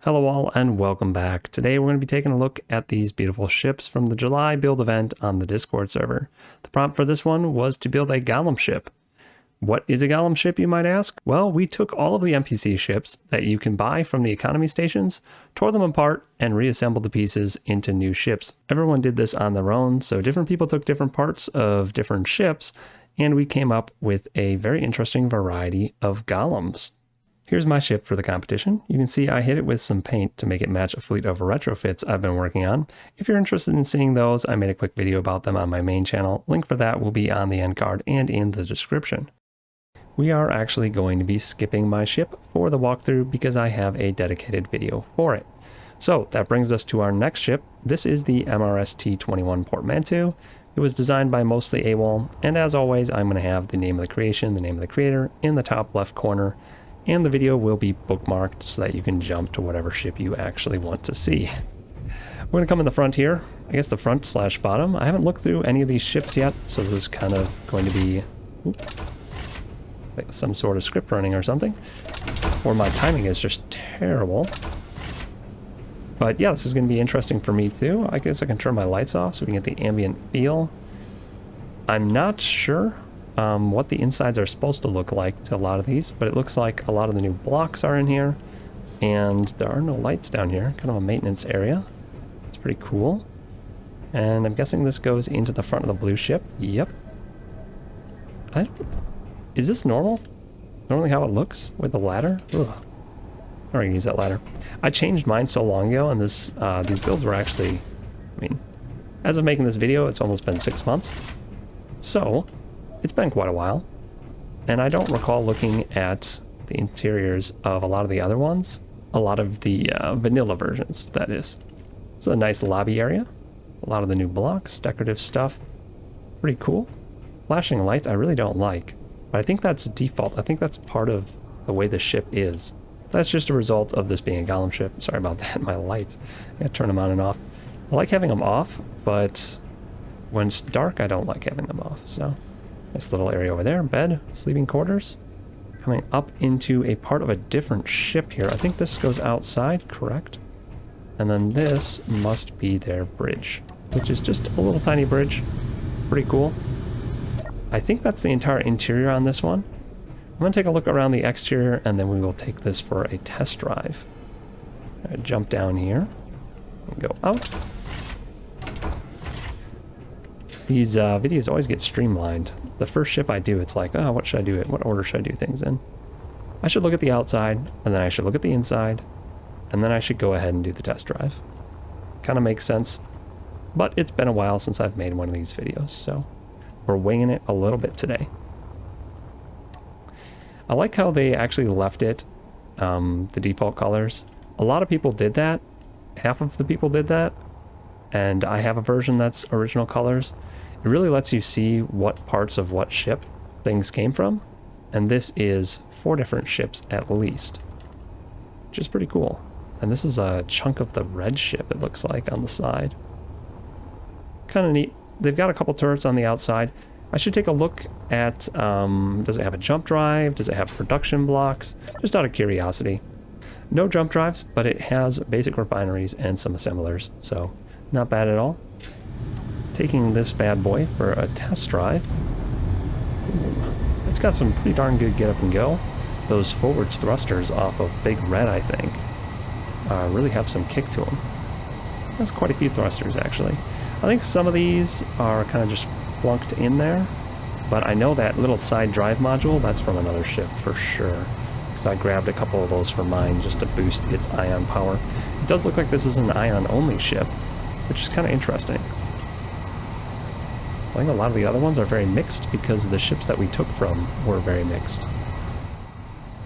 Hello all and welcome back. Today we're going to be taking a look at these beautiful ships from the July build event on the Discord server. The prompt for this one was to build a Golem ship. What is a Golem ship, you might ask? Well, we took all of the NPC ships that you can buy from the economy stations, tore them apart, and reassembled the pieces into new ships. Everyone did this on their own, so different people took different parts of different ships, and we came up with a very interesting variety of golems. Here's my ship for the competition. You can see I hit it with some paint to make it match a fleet of retrofits I've been working on. If you're interested in seeing those, I made a quick video about them on my main channel. Link for that will be on the end card and in the description. We are actually going to be skipping my ship for the walkthrough because I have a dedicated video for it. So that brings us to our next ship. This is the MRST-21 Portmanteau. It was designed by MostlyAwol, and as always, I'm going to have the name of the creation, the name of the creator in the top left corner. And the video will be bookmarked so that you can jump to whatever ship you actually want to see. We're going to come in the front here. I guess the front slash bottom. I haven't looked through any of these ships yet, so this is kind of going to be like some sort of script running or something. Or my timing is just terrible. But yeah, this is going to be interesting for me too. I guess I can turn my lights off so we can get the ambient feel. I'm not sure what the insides are supposed to look like to a lot of these, but it looks like a lot of the new blocks are in here, and there are no lights down here. Kind of a maintenance area. It's pretty cool. And I'm guessing this goes into the front of the blue ship. Yep. Is this normal? Normally how it looks with the ladder? Ugh. I'm not gonna use that ladder. I changed mine so long ago, and this these builds were actually, I mean, as of making this video, it's almost been 6 months. So it's been quite a while, and I don't recall looking at the interiors of a lot of the other ones. A lot of the vanilla versions, that is. It's a nice lobby area. A lot of the new blocks, decorative stuff. Pretty cool. Flashing lights I really don't like, but I think that's default. I think that's part of the way the ship is. That's just a result of this being a Golem ship. Sorry about that, my lights. I gotta turn them on and off. I like having them off, but when it's dark, I don't like having them off, so. Nice little area over there, bed, sleeping quarters. Coming up into a part of a different ship here. I think this goes outside, correct? And then this must be their bridge, which is just a little tiny bridge. Pretty cool. I think that's the entire interior on this one. I'm gonna take a look around the exterior and then we will take this for a test drive. Jump down here and go out. These videos always get streamlined. The first ship I do, it's like, oh, what should I do? What order should I do things in? I should look at the outside, and then I should look at the inside, and then I should go ahead and do the test drive. Kind of makes sense, but it's been a while since I've made one of these videos, so we're winging it a little bit today. I like how they actually left it the default colors. A lot of people did that. Half of the people did that, and I have a version that's original colors. It really lets you see what parts of what ship things came from, and this is 4 different ships at least, which is pretty cool. And this is a chunk of the red ship, it looks like, on the side. Kind of neat. They've got a couple turrets on the outside. I should take a look at, does it have a jump drive? Does it have production blocks? Just out of curiosity. No jump drives, but it has basic refineries and some assemblers, so not bad at all. Taking this bad boy for a test drive. Ooh, it's got some pretty darn good get up and go. Those forwards thrusters off of Big Red, I think, really have some kick to them. That's quite a few thrusters, actually. I think some of these are kind of just plunked in there, but I know that little side drive module, that's from another ship for sure, because I grabbed a couple of those for mine just to boost its ion power. It does look like this is an ion-only ship, which is kind of interesting. I think a lot of the other ones are very mixed because the ships that we took from were very mixed.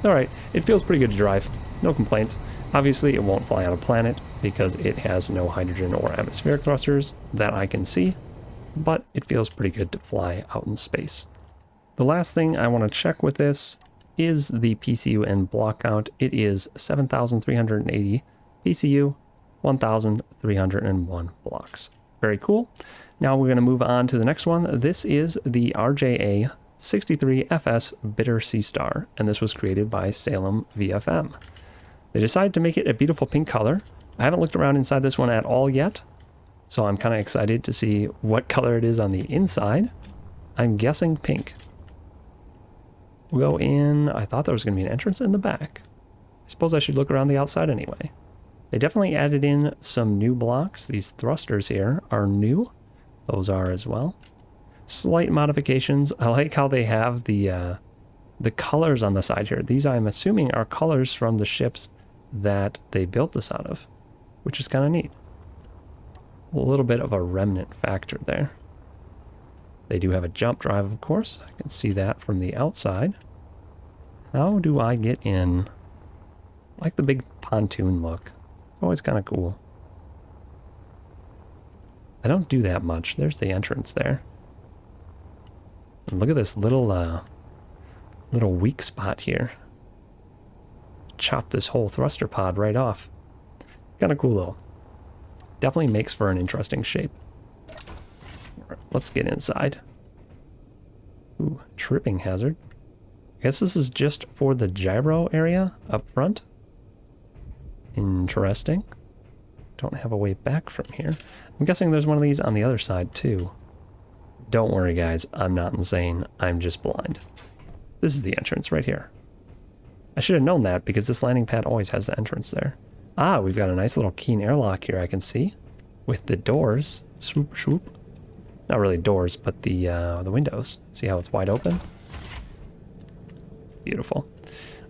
Alright, it feels pretty good to drive. No complaints. Obviously, it won't fly on a planet because it has no hydrogen or atmospheric thrusters that I can see, but it feels pretty good to fly out in space. The last thing I want to check with this is the PCU and block count. It is 7,380 PCU, 1,301 blocks. Very cool. Now we're going to move on to the next one. This is the RJA 63FS Bitter Sea Star, and this was created by SaylemVFM. They decided to make it a beautiful pink color. I haven't looked around inside this one at all yet, so I'm kind of excited to see what color it is on the inside. I'm guessing pink. We'll go in. I thought there was going to be an entrance in the back. I suppose I should look around the outside anyway. They definitely added in some new blocks. These thrusters here are new. Those are as well. Slight modifications. I like how they have the colors on the side here. These, I'm assuming, are colors from the ships that they built this out of, which is kind of neat. A little bit of a remnant factor there. They do have a jump drive, of course. I can see that from the outside. How do I get in? I like the big pontoon look. It's always kind of cool. I don't do that much. There's the entrance there. And look at this little weak spot here. Chop this whole thruster pod right off. Kind of cool though. Definitely makes for an interesting shape. Right, let's get inside. Ooh, tripping hazard. I guess this is just for the gyro area up front. Interesting. Don't have a way back from here. I'm guessing there's one of these on the other side too. Don't worry guys, I'm not insane. I'm just blind. This is the entrance right here. I should have known that because this landing pad always has the entrance there. Ah, we've got a nice little keen airlock here I can see. With the doors. Swoop, swoop. Not really doors, but the windows. See how it's wide open? Beautiful.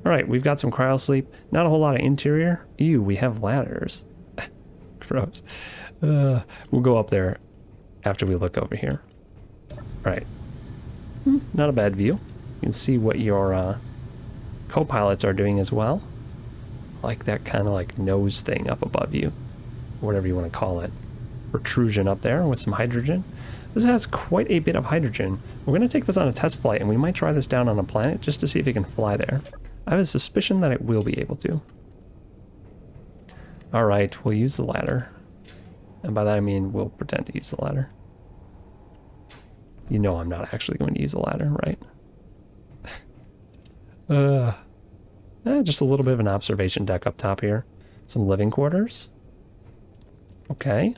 Alright, we've got some cryo sleep. Not a whole lot of interior. Ew, we have ladders. Gross. We'll go up there after we look over here. Alright. Not a bad view. You can see what your co-pilots are doing as well. Like that kind of like nose thing up above you. Whatever you want to call it. Protrusion up there with some hydrogen. This has quite a bit of hydrogen. We're going to take this on a test flight and we might try this down on a planet just to see if it can fly there. I have a suspicion that it will be able to. Alright, we'll use the ladder. And by that I mean we'll pretend to use the ladder. You know I'm not actually going to use a ladder, right? Just a little bit of an observation deck up top here. Some living quarters. Okay.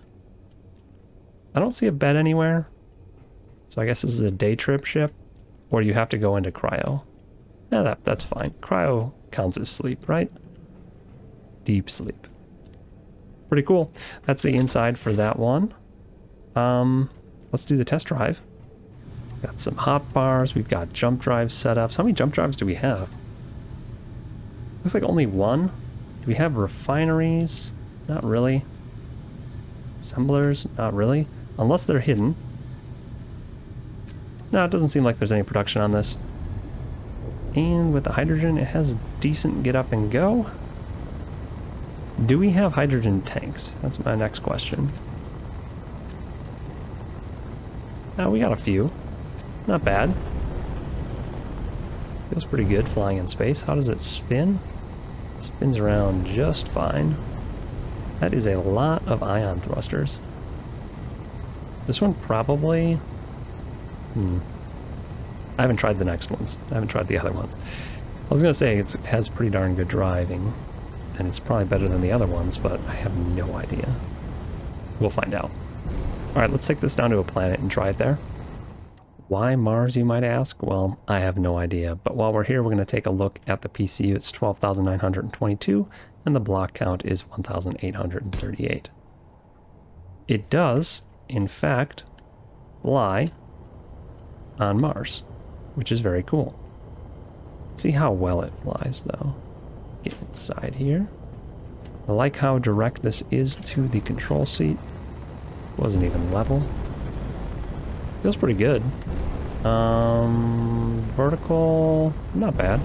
I don't see a bed anywhere. So I guess this is a day trip ship. Or you have to go into cryo. Yeah, that's fine. Cryo counts as sleep, right? Deep sleep. Pretty cool. That's the inside for that one. Let's do the test drive. Got some hot bars. We've got jump drive setups. How many jump drives do we have? Looks like only one. Do we have refineries? Not really. Assemblers? Not really. Unless they're hidden. No, it doesn't seem like there's any production on this. And with the hydrogen, it has decent get up and go. Do we have hydrogen tanks? That's my next question. We got a few. Not bad. Feels pretty good flying in space. How does it spin? Spins around just fine. That is a lot of ion thrusters. This one probably... I haven't tried the next ones. I haven't tried the other ones. I was going to say it has pretty darn good driving, and it's probably better than the other ones, but I have no idea. We'll find out. Alright, let's take this down to a planet and try it there. Why Mars, you might ask? Well, I have no idea, but while we're here, we're going to take a look at the PCU. It's 12,922, and the block count is 1,838. It does, in fact, fly on Mars, which is very cool. Let's see how well it flies, though. Get inside here. I like how direct this is to the control seat. Wasn't even level. Feels pretty good. Vertical, not bad.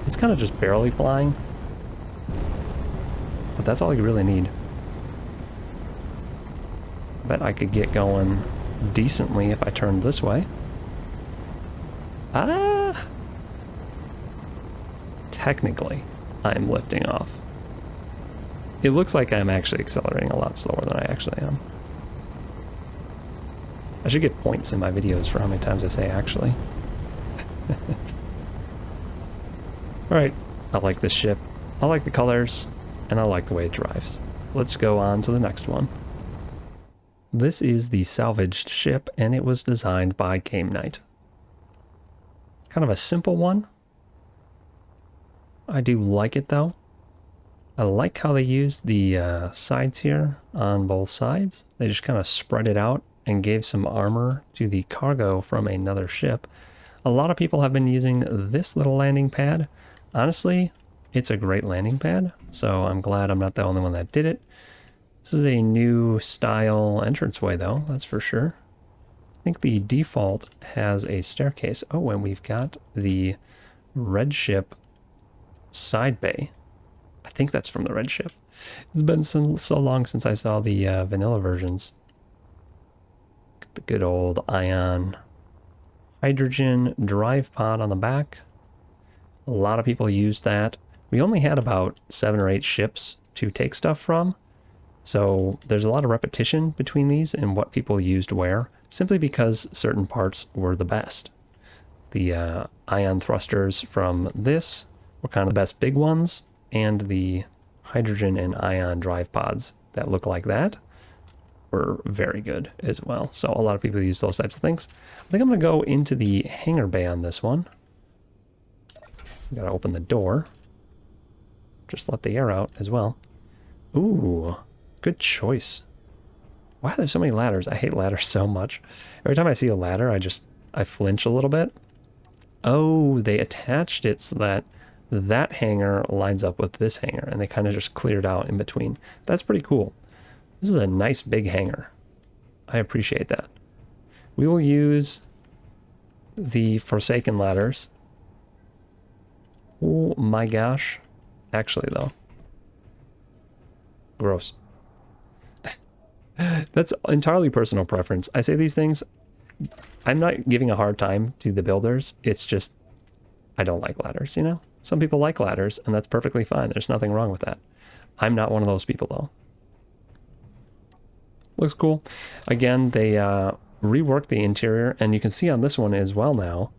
It's kind of just barely flying. But that's all you really need. Bet I could get going decently if I turned this way. Technically, I'm lifting off. It looks like I'm actually accelerating a lot slower than I actually am. I should get points in my videos for how many times I say actually. Alright, I like this ship. I like the colors. and I like the way it drives. Let's go on to the next one. This is the Salvaged ship, and it was designed by Game Night. Kind of a simple one. I do like it though. I like how they used the sides here on both sides. They just kind of spread it out and gave some armor to the cargo from another ship. A lot of people have been using this little landing pad. Honestly, it's a great landing pad, so I'm glad I'm not the only one that did it. This is a new style entranceway though, that's for sure. I think the default has a staircase. Oh, and we've got the red ship side bay. I think that's from the red ship. It's been so long since I saw the vanilla versions. The good old ion hydrogen drive pod on the back. A lot of people used that. We only had about 7 or 8 ships to take stuff from. So there's a lot of repetition between these and what people used where, simply because certain parts were the best. The ion thrusters from this were kind of the best big ones, and the hydrogen and ion drive pods that look like that were very good as well. So a lot of people use those types of things. I think I'm going to go into the hangar bay on this one. Gotta open the door. Just let the air out as well. Ooh, good choice. Wow, there's so many ladders. I hate ladders so much. Every time I see a ladder, I flinch a little bit. Oh, they attached it so that that hangar lines up with this hangar, and they kind of just cleared out in between. That's pretty cool. This is a nice big hangar. I appreciate that. We will use the Forsaken ladders. Oh my gosh. Actually, though. Gross. That's entirely personal preference. I say these things, I'm not giving a hard time to the builders. It's just, I don't like ladders, you know? Some people like ladders, and that's perfectly fine. There's nothing wrong with that. I'm not one of those people, though. Looks cool. Again, they reworked the interior, and you can see on this one as well now,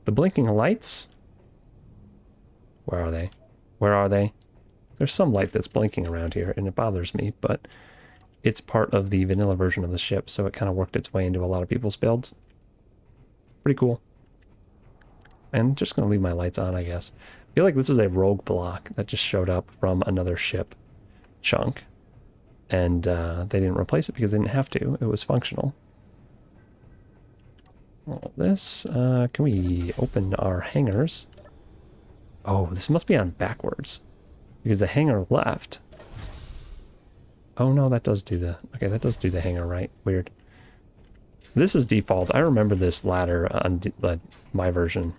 the blinking lights. Where are they? Where are they? There's some light that's blinking around here, and it bothers me, but it's part of the vanilla version of the ship, so it kind of worked its way into a lot of people's builds. Pretty cool. And just going to leave my lights on, I guess. I feel like this is a rogue block that just showed up from another ship chunk. And they didn't replace it because they didn't have to. It was functional. All this. Can we open our hangars? Oh, this must be on backwards. Because the hangar left. Oh no, that does do the... Okay, that does do the hangar right. Weird. This is default. I remember this ladder on my version.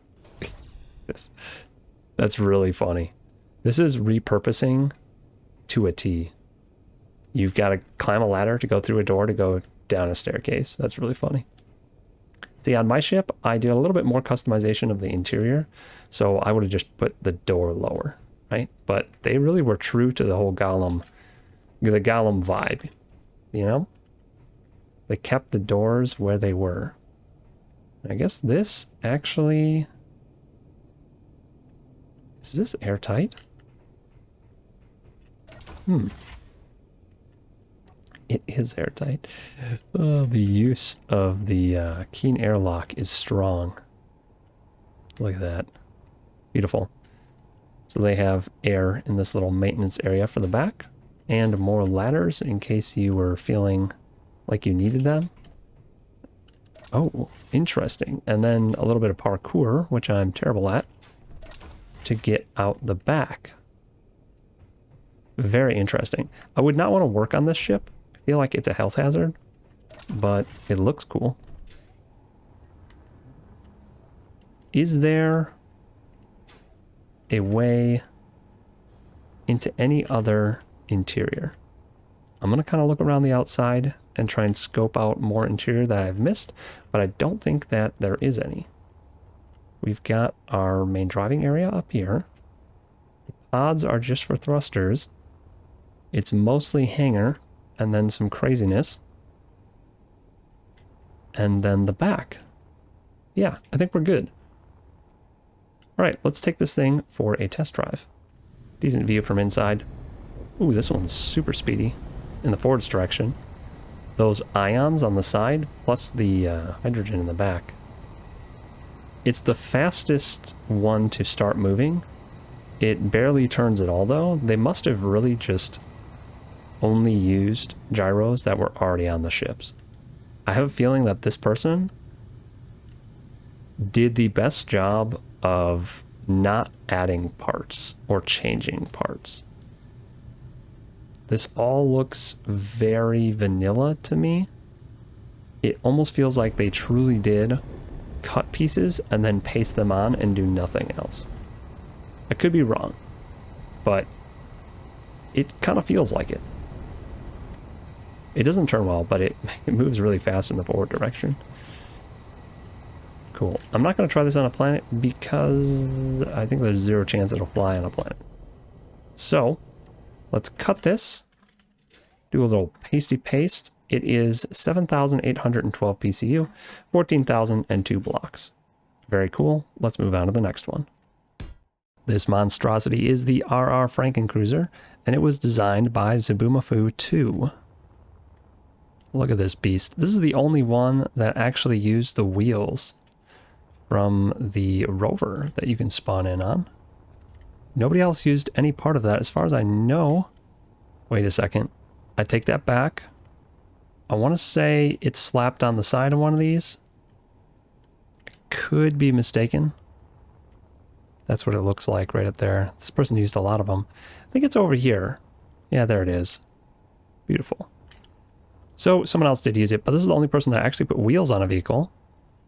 That's really funny. This is repurposing to a T. You've got to climb a ladder to go through a door to go down a staircase. That's really funny. See, on my ship, I did a little bit more customization of the interior, so I would have just put the door lower, right? But they really were true to the whole Golem, the Golem vibe, you know? They kept the doors where they were. I guess this actually... Is this airtight? It is airtight. Oh, the use of the keen airlock is strong. Look at that. Beautiful. So they have air in this little maintenance area for the back, and more ladders in case you were feeling like you needed them. Oh, interesting. And then a little bit of parkour, which I'm terrible at, to get out the back. Very interesting. I would not want to work on this ship. I feel like it's a health hazard, but it looks cool. Is there a way into any other interior? I'm going to kind of look around the outside and try and scope out more interior that I've missed, but I don't think that there is any. We've got our main driving area up here. The pods are just for thrusters. It's mostly hangar, and then some craziness. And then the back. Yeah, I think we're good. All right, let's take this thing for a test drive. Decent view from inside. Ooh, this one's super speedy in the forwards direction. Those ions on the side, plus the hydrogen in the back. It's the fastest one to start moving. It barely turns at all, though. They must have really just only used gyros that were already on the ships. I have a feeling that this person did the best job of not adding parts or changing parts. This all looks very vanilla to me. It almost feels like they truly did cut pieces and then paste them on and do nothing else. I could be wrong, but it kind of feels like it. It doesn't turn well, but it moves really fast in the forward direction. Cool. I'm not going to try this on a planet because I think there's zero chance it'll fly on a planet. So, let's cut this. Do a little pasty paste. It is 7,812 PCU, 14,002 blocks. Very cool. Let's move on to the next one. This monstrosity is the RR Frankencruiser, and it was designed by Zabumafu 2. Look at this beast. This is the only one that actually used the wheels from the rover that you can spawn in on. Nobody else used any part of that as far as I know. Wait a second. I take that back. I want to say it's slapped on the side of one of these. I could be mistaken. That's what it looks like right up there. This person used a lot of them. I think it's over here. Yeah, there it is. Beautiful. So someone else did use it, but this is the only person that actually put wheels on a vehicle.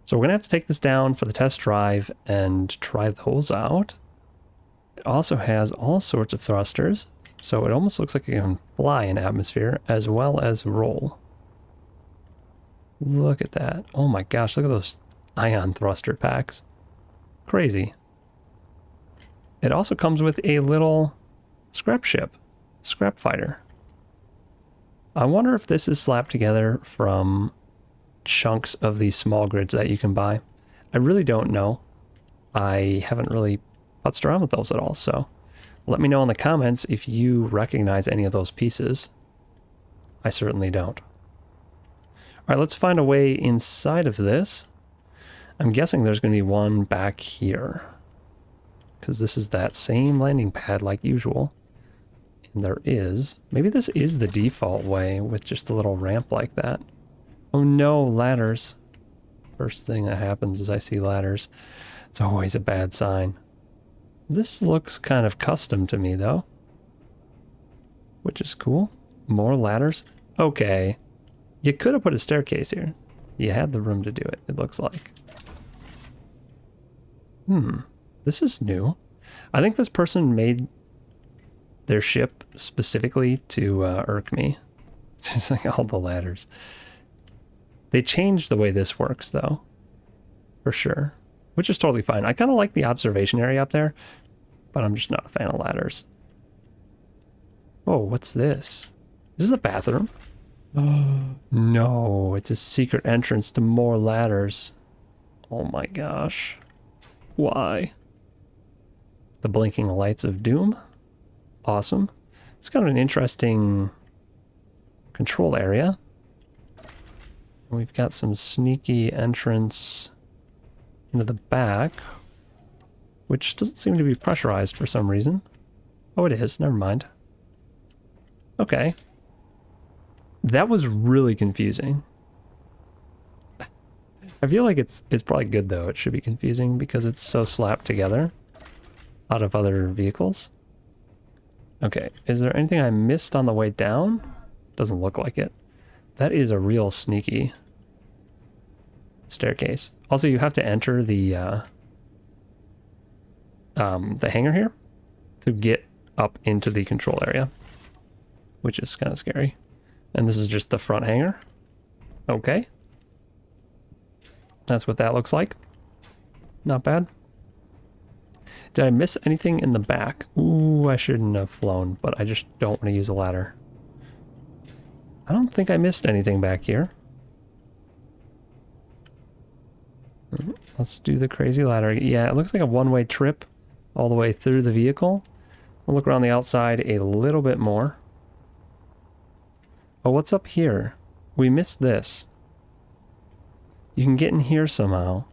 So we're going to have to take this down for the test drive and try those out. It also has all sorts of thrusters, so it almost looks like it can fly in atmosphere as well as roll. Look at that. Oh my gosh, look at those ion thruster packs. Crazy. It also comes with a little scrap ship, scrap fighter. I wonder if this is slapped together from chunks of these small grids that you can buy. I really don't know. I haven't really putzed around with those at all, so let me know in the comments if you recognize any of those pieces. I certainly don't. All right, let's find a way inside of this. I'm guessing there's going to be one back here, because this is that same landing pad like usual. And there is. Maybe this is the default way with just a little ramp like that. Oh no, ladders. First thing that happens is I see ladders. It's always a bad sign. This looks kind of custom to me though, which is cool. More ladders. Okay. You could have put a staircase here. You had the room to do it, it looks like. This is new. I think this person made their ship specifically to irk me. It's just like all the ladders. They changed the way this works though, for sure, which is totally fine. I kind of like the observation area up there, but I'm just not a fan of ladders. Oh, what's this? Is this a bathroom? Oh, no, it's a secret entrance to more ladders. Oh my gosh. Why? The blinking lights of doom. Awesome. It's kind of an interesting control area. We've got some sneaky entrance into the back, which doesn't seem to be pressurized for some reason. Oh, it is. Never mind. Okay. That was really confusing. I feel like it's probably good, though. It should be confusing because it's so slapped together out of other vehicles. Okay. Is there anything I missed on the way down? Doesn't look like it. That is a real sneaky staircase. Also, you have to enter the hangar here to get up into the control area, which is kind of scary. And this is just the front hangar. Okay. That's what that looks like. Not bad. Did I miss anything in the back? Ooh, I shouldn't have flown, but I just don't want to use a ladder. I don't think I missed anything back here. Let's do the crazy ladder. Yeah, it looks like a one-way trip all the way through the vehicle. We'll look around the outside a little bit more. Oh, what's up here? We missed this. You can get in here somehow.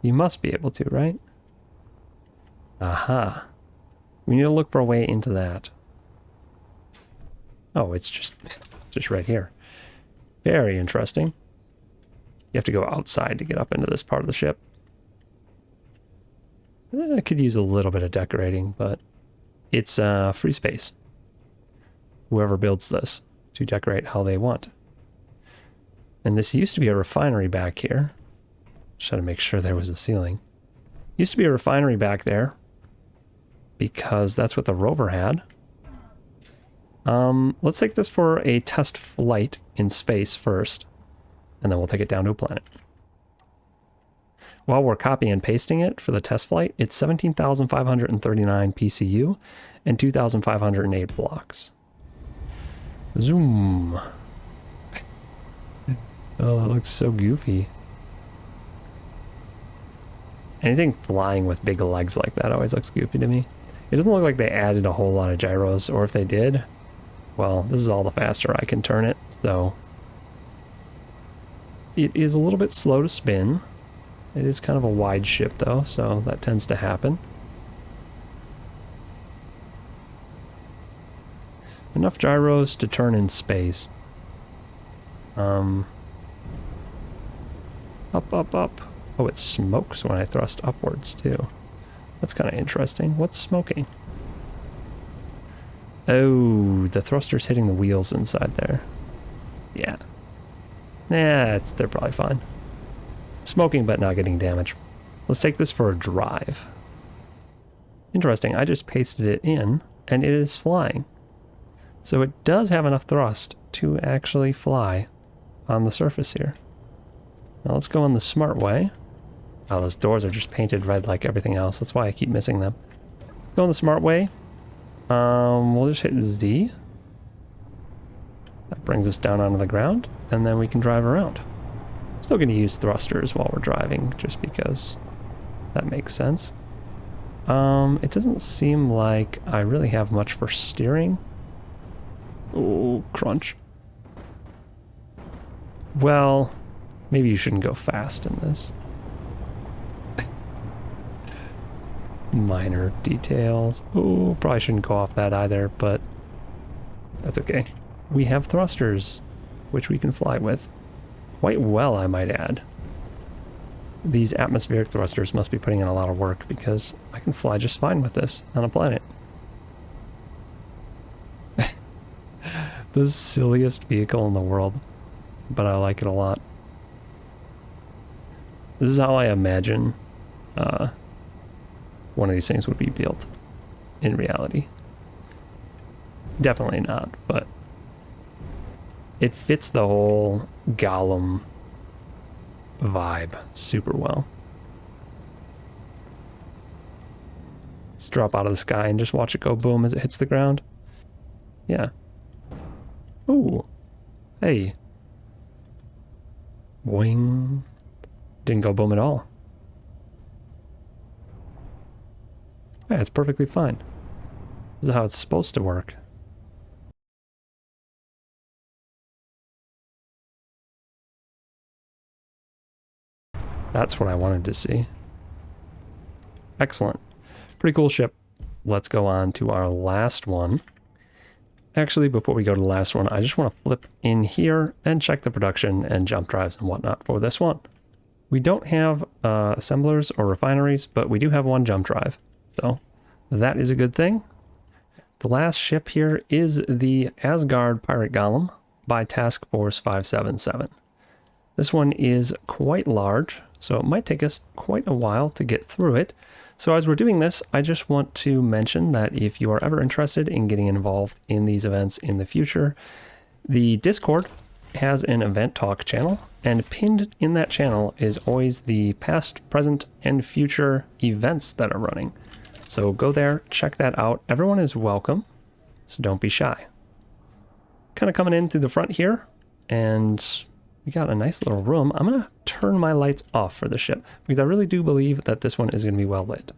You must be able to, right? Aha. We need to look for a way into that. Oh, it's just right here. Very interesting. You have to go outside to get up into this part of the ship. I could use a little bit of decorating, but it's free space. Whoever builds this to decorate how they want. And this used to be a refinery back here. Just had to make sure there was a ceiling. Used to be a refinery back there because that's what the rover had. Let's take this for a test flight in space first, and then we'll take it down to a planet. While we're copying and pasting it for the test flight, it's 17,539 PCU and 2,508 blocks. Zoom. Oh, that looks so goofy. Anything flying with big legs like that always looks goofy to me. It doesn't look like they added a whole lot of gyros, or if they did, well, this is all the faster I can turn it, so it is a little bit slow to spin. It is kind of a wide ship though, so that tends to happen. Enough gyros to turn in space. Up, up, up. Oh, it smokes when I thrust upwards too. That's kind of interesting. What's smoking? Oh, the thruster's hitting the wheels inside there. Yeah. Nah, they're probably fine. Smoking but not getting damage. Let's take this for a drive. Interesting, I just pasted it in and it is flying. So it does have enough thrust to actually fly on the surface here. Now let's go in the smart way. Oh, those doors are just painted red like everything else. That's why I keep missing them. Go in the smart way. We'll just hit Z. That brings us down onto the ground, and then we can drive around. Still going to use thrusters while we're driving, just because that makes sense. It doesn't seem like I really have much for steering. Oh, crunch. Well, maybe you shouldn't go fast in this. Minor details. Oh, probably shouldn't go off that either, but that's okay. We have thrusters, which we can fly with. Quite well, I might add. These atmospheric thrusters must be putting in a lot of work because I can fly just fine with this on a planet. The silliest vehicle in the world, but I like it a lot. This is how I imagine one of these things would be built in reality. Definitely not, but it fits the whole Golem vibe super well. Let's drop out of the sky and just watch it go boom as it hits the ground. Yeah. Ooh. Hey. Boing. Didn't go boom at all. Yeah, it's perfectly fine. This is how it's supposed to work. That's what I wanted to see. Excellent. Pretty cool ship. Let's go on to our last one. Actually, before we go to the last one, I just want to flip in here and check the production and jump drives and whatnot for this one. We don't have assemblers or refineries, but we do have one jump drive. So that is a good thing. The last ship here is the Asgard Pirate Golem by Task Force 577. This one is quite large, so it might take us quite a while to get through it. So as we're doing this, I just want to mention that if you are ever interested in getting involved in these events in the future, the Discord has an event talk channel, and pinned in that channel is always the past, present, and future events that are running. So go there, check that out. Everyone is welcome, so don't be shy. Kind of coming in through the front here, and we got a nice little room. I'm going to turn my lights off for the ship because I really do believe that this one is going to be well lit.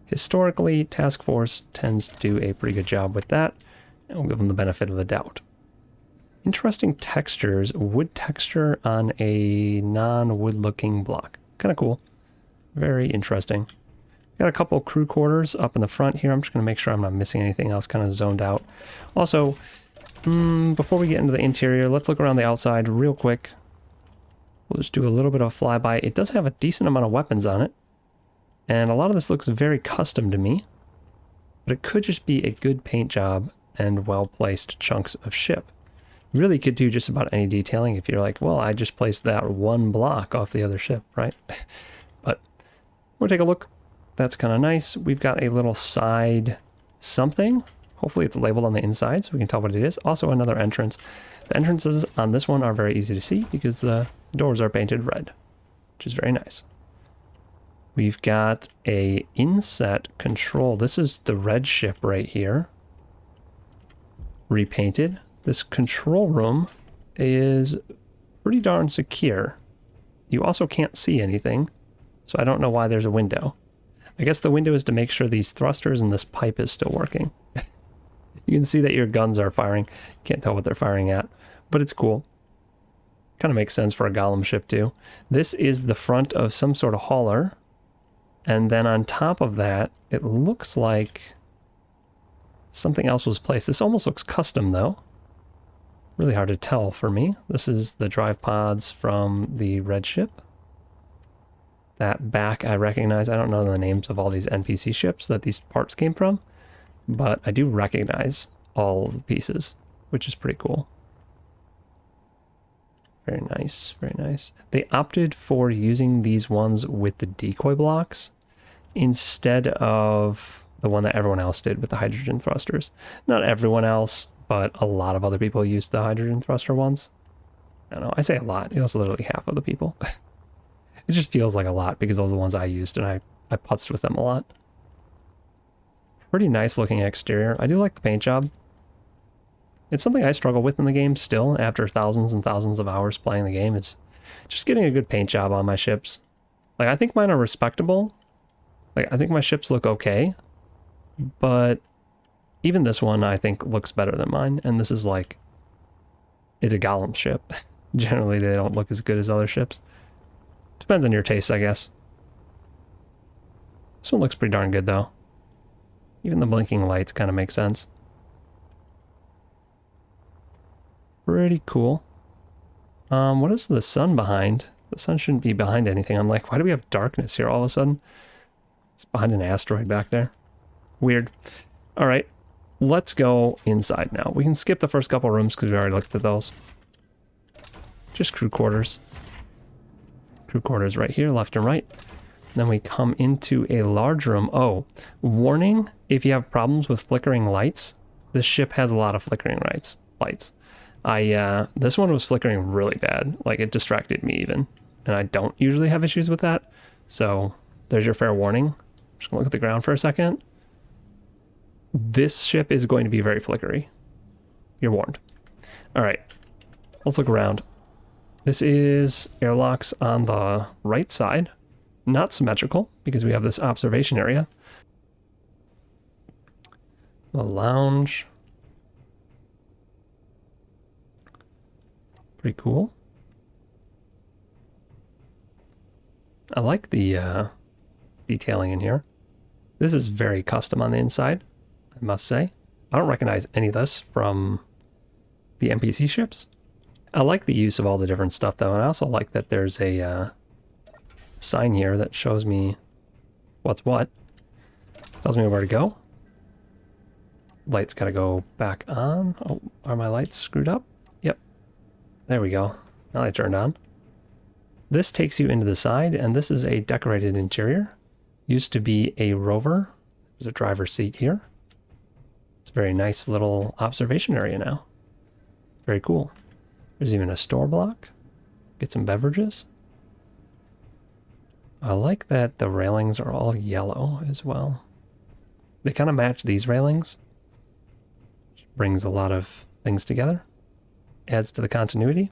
Historically, Task Force tends to do a pretty good job with that, and we'll give them the benefit of the doubt. Interesting textures, wood texture on a non-wood looking block. Kind of cool. Very interesting. Got a couple crew quarters up in the front here. I'm just going to make sure I'm not missing anything else, kind of zoned out. Also, before we get into the interior, let's look around the outside real quick. We'll just do a little bit of a flyby. It does have a decent amount of weapons on it, and a lot of this looks very custom to me, but it could just be a good paint job and well-placed chunks of ship. You really could do just about any detailing if you're like, well, I just placed that one block off the other ship, right? But we'll take a look. That's kind of nice. We've got a little side something. Hopefully it's labeled on the inside so we can tell what it is. Also another entrance. The entrances on this one are very easy to see because the doors are painted red, which is very nice. We've got a inset control. This is the red ship right here. Repainted. This control room is pretty darn secure. You also can't see anything, so I don't know why there's a window. I guess the window is to make sure these thrusters and this pipe is still working. You can see that your guns are firing. Can't tell what they're firing at, but it's cool. Kind of makes sense for a Golem ship too. This is the front of some sort of hauler, and then on top of that, it looks like something else was placed. This almost looks custom though. Really hard to tell for me. This is the drive pods from the red ship. That back I recognize. I don't know the names of all these NPC ships that these parts came from, but I do recognize all the pieces, which is pretty cool. Very nice, very nice. They opted for using these ones with the decoy blocks instead of the one that everyone else did with the hydrogen thrusters. Not everyone else, but a lot of other people used the hydrogen thruster ones. I don't know, I say a lot. It was literally half of the people. It just feels like a lot because those are the ones I used, and I putzed with them a lot. Pretty nice looking exterior. I do like the paint job. It's something I struggle with in the game still after thousands and thousands of hours playing the game. It's just getting a good paint job on my ships. Like, I think mine are respectable. Like, I think my ships look okay, but even this one I think looks better than mine, and this is like, it's a Golem ship. Generally they don't look as good as other ships. Depends on your taste, I guess. This one looks pretty darn good though. Even the blinking lights kind of make sense. Pretty cool. What is the sun behind? The sun shouldn't be behind anything. I'm like, why do we have darkness here all of a sudden? It's behind an asteroid back there. Weird. All right. Let's go inside now. We can skip the first couple rooms because we already looked at those. Just crew quarters. Crew quarters right here, left and right. Then we come into a large room. Oh, warning, if you have problems with flickering lights, this ship has a lot of flickering lights. This one was flickering really bad. Like, it distracted me even. And I don't usually have issues with that. So there's your fair warning. Just gonna look at the ground for a second. This ship is going to be very flickery. You're warned. All right, let's look around. This is airlocks on the right side. Not symmetrical because we have this observation area. The lounge. Pretty cool. I like the detailing in here. This is very custom on the inside, I must say. I don't recognize any of this from the NPC ships. I like the use of all the different stuff though, and I also like that there's a sign here that shows me what's what. Tells me where to go. Lights gotta go back on. Oh, are my lights screwed up? Yep. There we go. Now they turned on. This takes you into the side, and this is a decorated interior. Used to be a rover. There's a driver's seat here. It's a very nice little observation area now. Very cool. There's even a store block. Get some beverages. I like that the railings are all yellow as well. They kind of match these railings. Which brings a lot of things together. Adds to the continuity.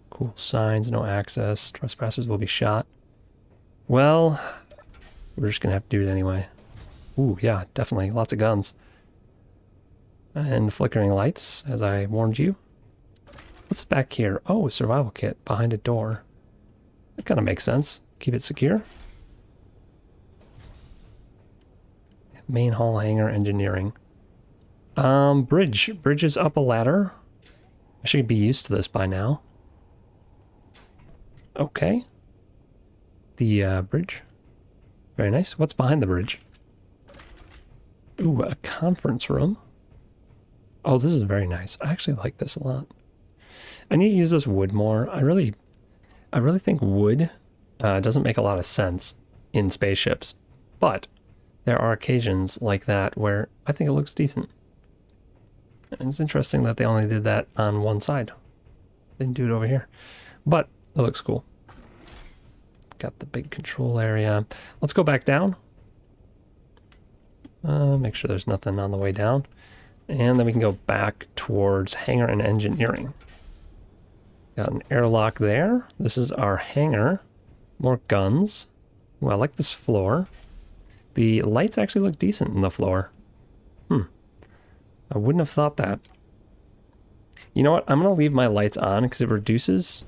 Cool signs, no access. Trespassers will be shot. Well, we're just gonna have to do it anyway. Ooh, yeah, definitely. Lots of guns. And flickering lights, as I warned you. What's back here? Oh, a survival kit behind a door. That kind of makes sense. Keep it secure. Main hall hangar engineering. Bridge. Bridge is up a ladder. I should be used to this by now. Okay. The bridge. Very nice. What's behind the bridge? Ooh, a conference room. Oh, this is very nice. I actually like this a lot. I need to use this wood more. I really think wood doesn't make a lot of sense in spaceships, but there are occasions like that where I think it looks decent. And it's interesting that they only did that on one side. They didn't do it over here, but it looks cool. Got the big control area. Let's go back down. Make sure there's nothing on the way down. And then we can go back towards hangar and engineering. Got an airlock there. This is our hangar. More guns. Well, I like this floor. The lights actually look decent in the floor. I wouldn't have thought that. You know what? I'm going to leave my lights on because it reduces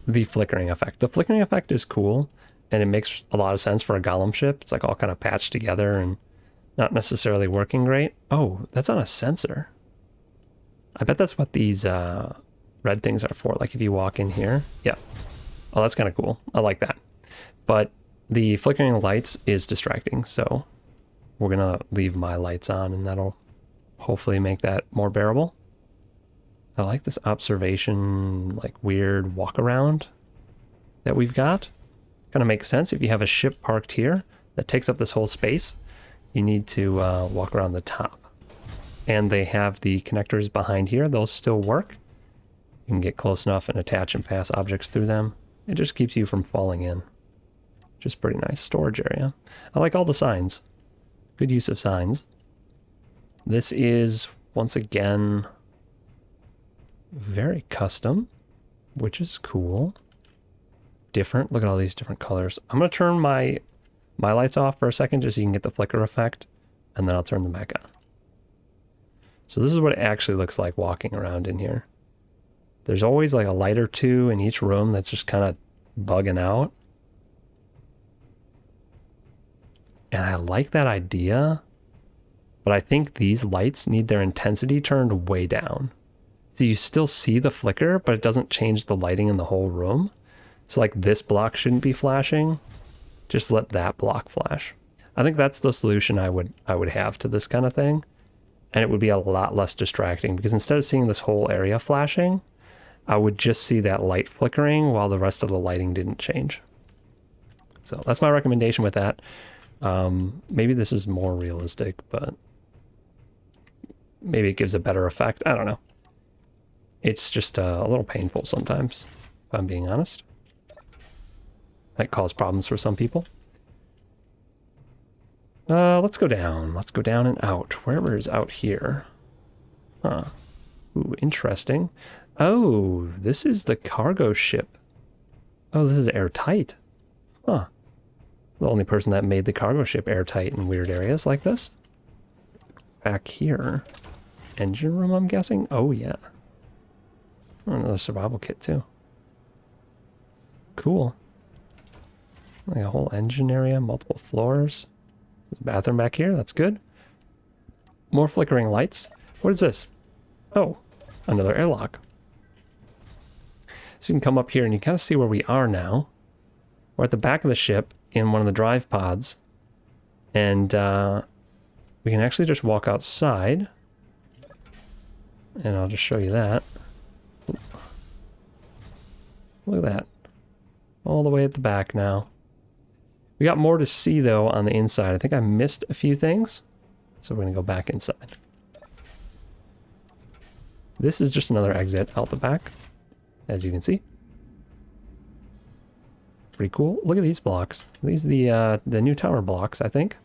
the flickering effect. The flickering effect is cool, and it makes a lot of sense for a Golem ship. It's like all kind of patched together and not necessarily working great. Oh, that's on a sensor. I bet that's what these red things are for. Like if you walk in here. Yeah. Oh, that's kind of cool. I like that. But the flickering lights is distracting, so we're going to leave my lights on, and that'll hopefully make that more bearable. I like this observation, like weird walk around that we've got. Kind of makes sense if you have a ship parked here that takes up this whole space. You need to walk around the top. And they have the connectors behind here. Those still work. You can get close enough and attach and pass objects through them. It just keeps you from falling in. Just pretty nice storage area. I like all the signs. Good use of signs. This is, once again, very custom, which is cool. Different. Look at all these different colors. I'm going to turn my lights off for a second just so you can get the flicker effect, and then I'll turn them back on. So this is what it actually looks like walking around in here. There's always like a light or two in each room that's just kind of bugging out. And I like that idea, but I think these lights need their intensity turned way down. So you still see the flicker, but it doesn't change the lighting in the whole room. So like this block shouldn't be flashing. Just let that block flash. I think that's the solution I would have to this kind of thing. And it would be a lot less distracting because instead of seeing this whole area flashing, I would just see that light flickering while the rest of the lighting didn't change. So that's my recommendation with that. Maybe this is more realistic, but maybe it gives a better effect. I don't know. It's just a little painful sometimes, if I'm being honest. Might cause problems for some people. Let's go down. Let's go down and out. Wherever is out here. Huh. Ooh, interesting. Oh, this is the cargo ship. Oh, this is airtight. Huh. The only person that made the cargo ship airtight in weird areas like this. Back here. Engine room, I'm guessing? Oh, yeah. Oh, another survival kit, too. Cool. Like a whole engine area, multiple floors. There's a bathroom back here, that's good. More flickering lights. What is this? Oh, another airlock. So you can come up here and you kind of see where we are now. We're at the back of the ship in one of the drive pods. And we can actually just walk outside. And I'll just show you that. Look at that. All the way at the back now. We got more to see, though, on the inside. I think I missed a few things. So we're going to go back inside. This is just another exit out the back, as you can see. Pretty cool. Look at these blocks. These are the new tower blocks, I think.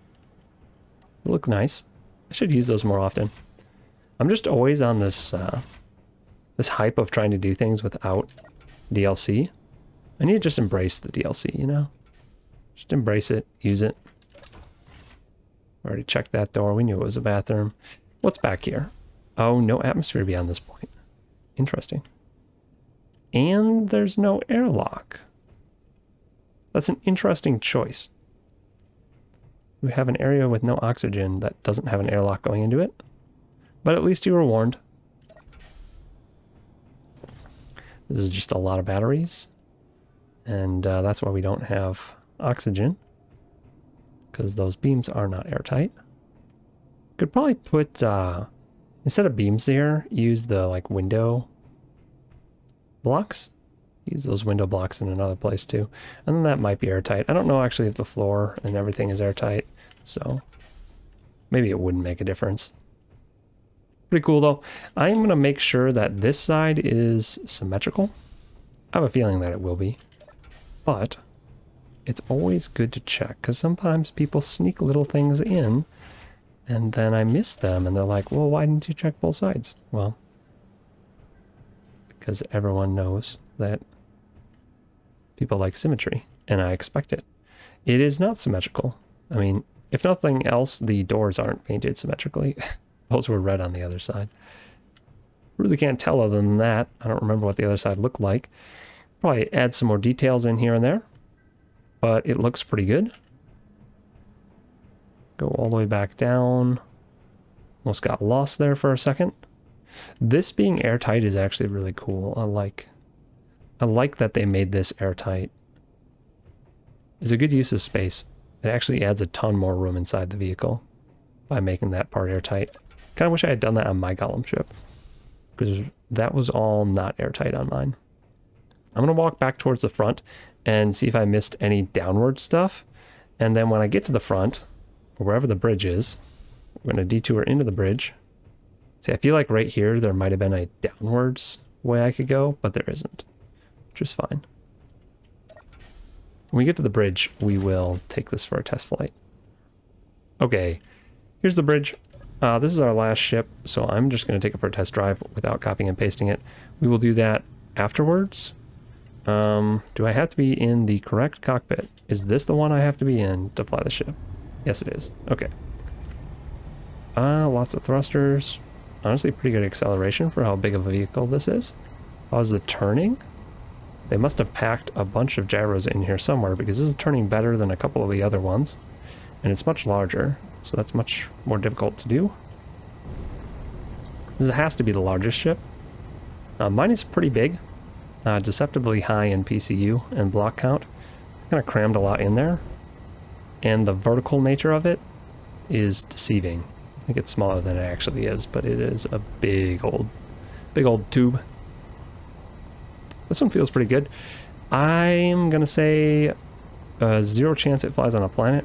They look nice. I should use those more often. I'm just always on this this hype of trying to do things without DLC. I need to just embrace the DLC, you know? Just embrace it, use it. Already checked that door. We knew it was a bathroom. What's back here? Oh, no atmosphere beyond this point. Interesting. And there's no airlock. That's an interesting choice. We have an area with no oxygen that doesn't have an airlock going into it. But at least you were warned. This is just a lot of batteries. And that's why we don't have oxygen. Because those beams are not airtight. Could probably put, instead of beams here, use the like window blocks. Use those window blocks in another place too. And then that might be airtight. I don't know actually if the floor and everything is airtight. So maybe it wouldn't make a difference. Pretty cool though. I'm going to make sure that this side is symmetrical. I have a feeling that it will be. But it's always good to check because sometimes people sneak little things in and then I miss them and they're like, well, why didn't you check both sides? Well, because everyone knows that people like symmetry, and I expect it. It is not symmetrical. I mean, if nothing else, the doors aren't painted symmetrically. Those were red on the other side. Really can't tell other than that. I don't remember what the other side looked like. Probably add some more details in here and there, but it looks pretty good. Go all the way back down. Almost got lost there for a second. This being airtight is actually really cool. I like that they made this airtight. It's a good use of space. It actually adds a ton more room inside the vehicle by making that part airtight. Kind of wish I had done that on my Golem ship, because that was all not airtight on mine. I'm going to walk back towards the front and see if I missed any downward stuff. And then when I get to the front, wherever the bridge is, we're going to detour into the bridge. See, I feel like right here there might have been a downwards way I could go, but there isn't, which is fine. When we get to the bridge, we will take this for a test flight. Okay, here's the bridge. This is our last ship, so I'm just going to take it for a test drive without copying and pasting it. We will do that afterwards. Do I have to be in the correct cockpit? Is this the one I have to be in to fly the ship? Yes, it is. Okay. Lots of thrusters. Honestly, pretty good acceleration for how big of a vehicle this is. How's the turning? They must have packed a bunch of gyros in here somewhere because this is turning better than a couple of the other ones. And it's much larger, so that's much more difficult to do. This has to be the largest ship. Mine is pretty big. Deceptively high in PCU and block count. Kind of crammed a lot in there. And the vertical nature of it is deceiving. I think it's smaller than it actually is, but it is a big old tube. This one feels pretty good. I'm gonna say 0 chance it flies on a planet.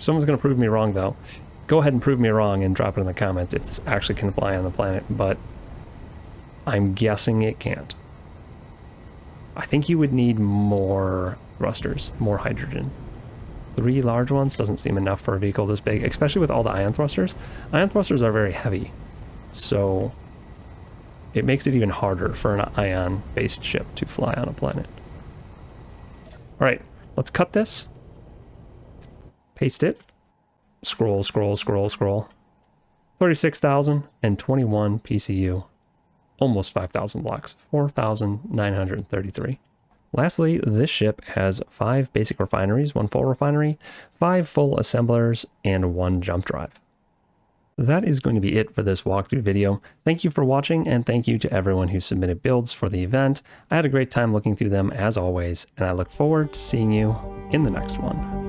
Someone's gonna prove me wrong though. Go ahead and prove me wrong and drop it in the comments if this actually can fly on the planet, but I'm guessing it can't. I think you would need more thrusters, more hydrogen. 3 large ones doesn't seem enough for a vehicle this big, especially with all the ion thrusters. Ion thrusters are very heavy, so it makes it even harder for an ion-based ship to fly on a planet. All right, let's cut this. Paste it. Scroll, scroll, scroll, scroll. 36,021 PCU. Almost 5,000 blocks. 4,933. Lastly, this ship has 5 basic refineries, 1 full refinery, 5 full assemblers, and 1 jump drive. That is going to be it for this walkthrough video. Thank you for watching, and thank you to everyone who submitted builds for the event. I had a great time looking through them as always, and I look forward to seeing you in the next one.